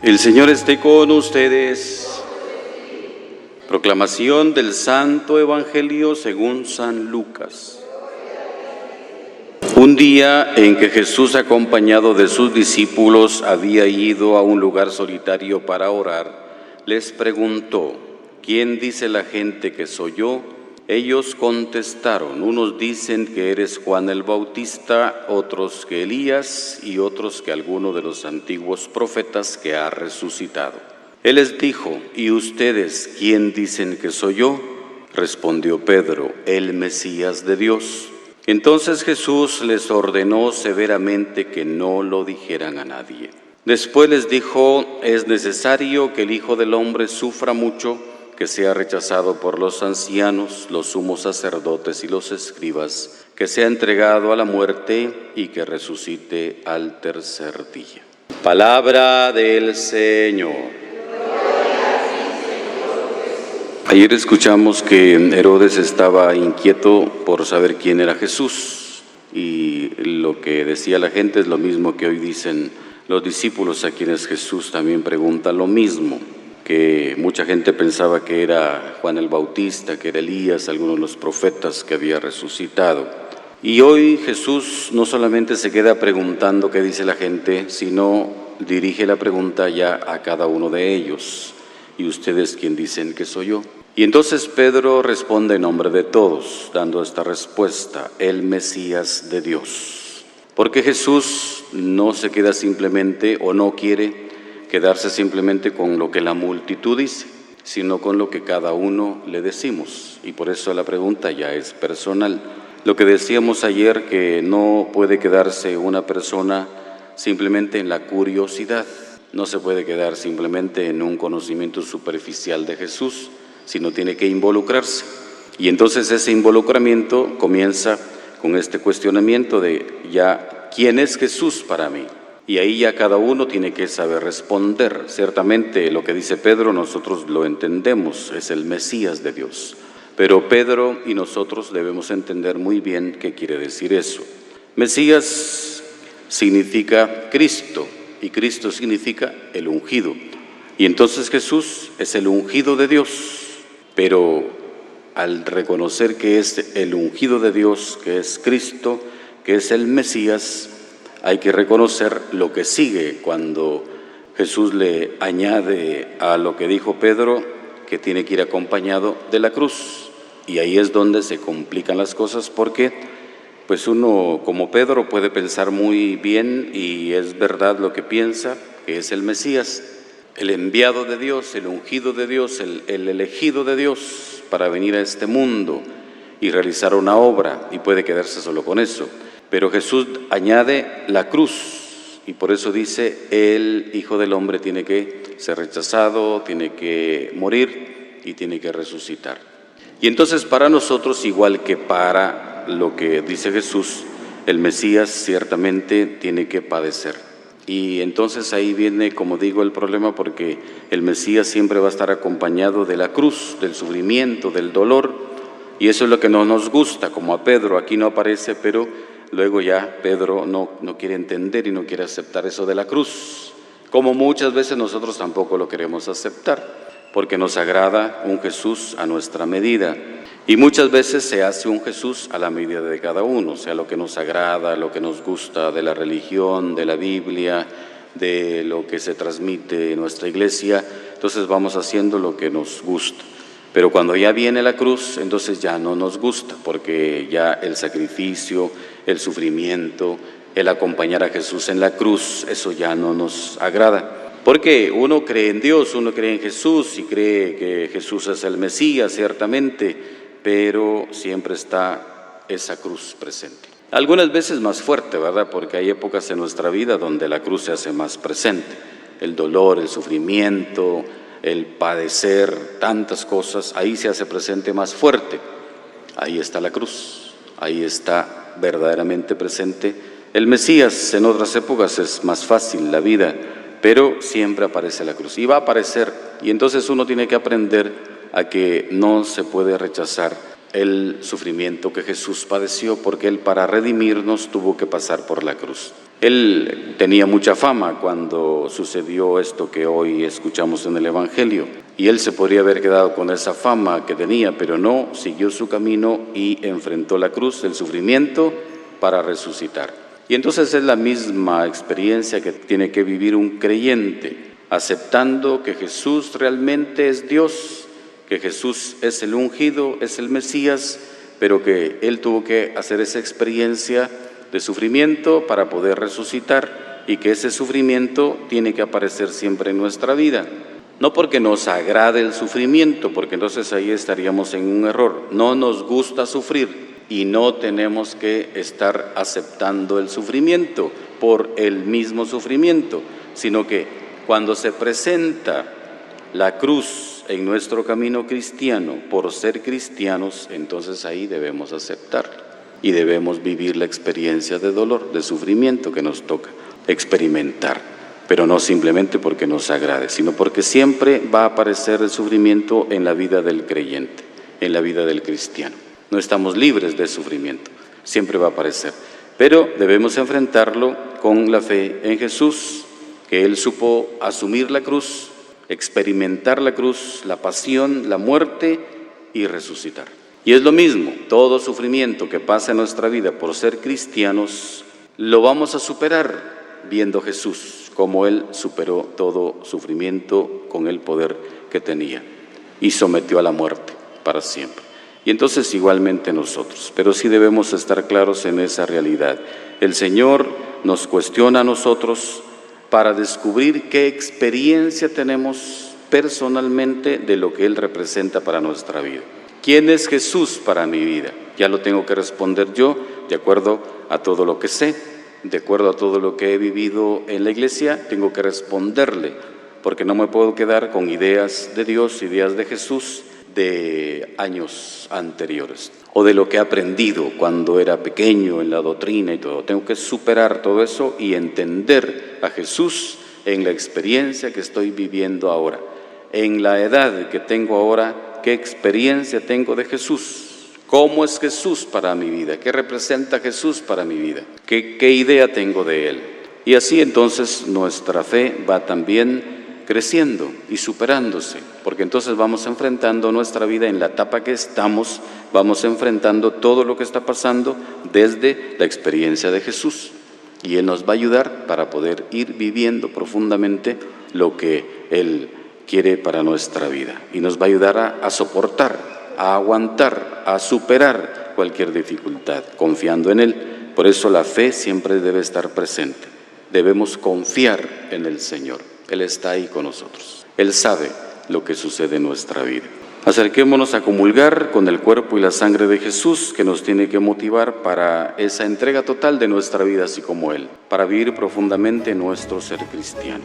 El Señor esté con ustedes. Proclamación del Santo Evangelio según San Lucas. Un día en que Jesús, acompañado de sus discípulos, había ido a un lugar solitario para orar, les preguntó: ¿quién dice la gente que soy yo? Ellos contestaron: unos dicen que eres Juan el Bautista, otros que Elías y otros que alguno de los antiguos profetas que ha resucitado. Él les dijo: ¿y ustedes quién dicen que soy yo? Respondió Pedro: el Mesías de Dios. Entonces Jesús les ordenó severamente que no lo dijeran a nadie. Después les dijo: es necesario que el Hijo del Hombre sufra mucho, que sea rechazado por los ancianos, los sumos sacerdotes y los escribas, que sea entregado a la muerte y que resucite al tercer día. Palabra del Señor. Ayer escuchamos que Herodes estaba inquieto por saber quién era Jesús, y lo que decía la gente es lo mismo que hoy dicen los discípulos, a quienes Jesús también pregunta lo mismo, que mucha gente pensaba que era Juan el Bautista, que era Elías, algunos de los profetas que había resucitado. Y hoy Jesús no solamente se queda preguntando qué dice la gente, sino dirige la pregunta ya a cada uno de ellos: ¿y ustedes quién dicen que soy yo? Y entonces Pedro responde en nombre de todos, dando esta respuesta: el Mesías de Dios. Porque Jesús no se queda simplemente, o no quiere quedarse simplemente con lo que la multitud dice, sino con lo que cada uno le decimos. Y por eso la pregunta ya es personal. Lo que decíamos ayer, que no puede quedarse una persona simplemente en la curiosidad, no se puede quedar simplemente en un conocimiento superficial de Jesús, sino tiene que involucrarse. Y entonces ese involucramiento comienza con este cuestionamiento de ya, ¿quién es Jesús para mí? Y ahí ya cada uno tiene que saber responder. Ciertamente lo que dice Pedro nosotros lo entendemos, es el Mesías de Dios. Pero Pedro y nosotros debemos entender muy bien qué quiere decir eso. Mesías significa Cristo, y Cristo significa el ungido. Y entonces Jesús es el ungido de Dios. Pero al reconocer que es el ungido de Dios, que es Cristo, que es el Mesías, hay que reconocer lo que sigue cuando Jesús le añade a lo que dijo Pedro, que tiene que ir acompañado de la cruz. Y ahí es donde se complican las cosas, porque pues uno como Pedro puede pensar muy bien, y es verdad lo que piensa, que es el Mesías, el enviado de Dios, el ungido de Dios, el elegido de Dios para venir a este mundo y realizar una obra, y puede quedarse solo con eso. Pero Jesús añade la cruz, y por eso dice: el Hijo del Hombre tiene que ser rechazado, tiene que morir y tiene que resucitar. Y entonces para nosotros, igual que para lo que dice Jesús, el Mesías ciertamente tiene que padecer. Y entonces ahí viene, como digo, el problema, porque el Mesías siempre va a estar acompañado de la cruz, del sufrimiento, del dolor, y eso es lo que no nos gusta, como a Pedro. Aquí no aparece, pero luego ya Pedro no quiere entender y no quiere aceptar eso de la cruz, como muchas veces nosotros tampoco lo queremos aceptar, porque nos agrada un Jesús a nuestra medida. Y muchas veces se hace un Jesús a la medida de cada uno, o sea, lo que nos agrada, lo que nos gusta de la religión, de la Biblia, de lo que se transmite en nuestra iglesia. Entonces vamos haciendo lo que nos gusta. Pero cuando ya viene la cruz, entonces ya no nos gusta, porque ya el sacrificio, el sufrimiento, el acompañar a Jesús en la cruz, eso ya no nos agrada. Porque uno cree en Dios, uno cree en Jesús y cree que Jesús es el Mesías, ciertamente, pero siempre está esa cruz presente. Algunas veces más fuerte, ¿verdad? Porque hay épocas en nuestra vida donde la cruz se hace más presente. El dolor, el sufrimiento, el padecer, tantas cosas, ahí se hace presente más fuerte. Ahí está la cruz, ahí está verdaderamente presente el Mesías. En otras épocas es más fácil la vida, pero siempre aparece la cruz y va a aparecer. Y entonces uno tiene que aprender a que no se puede rechazar el sufrimiento que Jesús padeció, porque Él, para redimirnos, tuvo que pasar por la cruz. Él tenía mucha fama cuando sucedió esto que hoy escuchamos en el Evangelio. Y él se podría haber quedado con esa fama que tenía, pero no, siguió su camino y enfrentó la cruz, el sufrimiento, para resucitar. Y entonces es la misma experiencia que tiene que vivir un creyente, aceptando que Jesús realmente es Dios, que Jesús es el ungido, es el Mesías, pero que Él tuvo que hacer esa experiencia de sufrimiento para poder resucitar y que ese sufrimiento tiene que aparecer siempre en nuestra vida. No porque nos agrade el sufrimiento, porque entonces ahí estaríamos en un error. No nos gusta sufrir y no tenemos que estar aceptando el sufrimiento por el mismo sufrimiento, sino que cuando se presenta la cruz en nuestro camino cristiano por ser cristianos, entonces ahí debemos aceptarla. Y debemos vivir la experiencia de dolor, de sufrimiento que nos toca experimentar, pero no simplemente porque nos agrade, sino porque siempre va a aparecer el sufrimiento en la vida del creyente, en la vida del cristiano. No estamos libres de sufrimiento, siempre va a aparecer, pero debemos enfrentarlo con la fe en Jesús, que Él supo asumir la cruz, experimentar la cruz, la pasión, la muerte y resucitar. Y es lo mismo, todo sufrimiento que pasa en nuestra vida por ser cristianos, lo vamos a superar viendo Jesús, como Él superó todo sufrimiento con el poder que tenía y sometió a la muerte para siempre. Y entonces igualmente nosotros, pero sí debemos estar claros en esa realidad. El Señor nos cuestiona a nosotros para descubrir qué experiencia tenemos personalmente de lo que Él representa para nuestra vida. ¿Quién es Jesús para mi vida? Ya lo tengo que responder yo, de acuerdo a todo lo que sé, de acuerdo a todo lo que he vivido en la iglesia, tengo que responderle, porque no me puedo quedar con ideas de Dios, ideas de Jesús de años anteriores, o de lo que he aprendido cuando era pequeño en la doctrina y todo. Tengo que superar todo eso y entender a Jesús en la experiencia que estoy viviendo ahora, en la edad que tengo ahora. ¿Qué experiencia tengo de Jesús? ¿Cómo es Jesús para mi vida? ¿Qué representa Jesús para mi vida? ¿Qué idea tengo de Él? Y así entonces nuestra fe va también creciendo y superándose, porque entonces vamos enfrentando nuestra vida en la etapa que estamos, vamos enfrentando todo lo que está pasando desde la experiencia de Jesús. Y Él nos va a ayudar para poder ir viviendo profundamente lo que Él quiere para nuestra vida y nos va a ayudar a soportar, a aguantar, a superar cualquier dificultad, confiando en Él. Por eso la fe siempre debe estar presente. Debemos confiar en el Señor. Él está ahí con nosotros. Él sabe lo que sucede en nuestra vida. Acerquémonos a comulgar con el cuerpo y la sangre de Jesús, que nos tiene que motivar para esa entrega total de nuestra vida, así como Él, para vivir profundamente nuestro ser cristiano.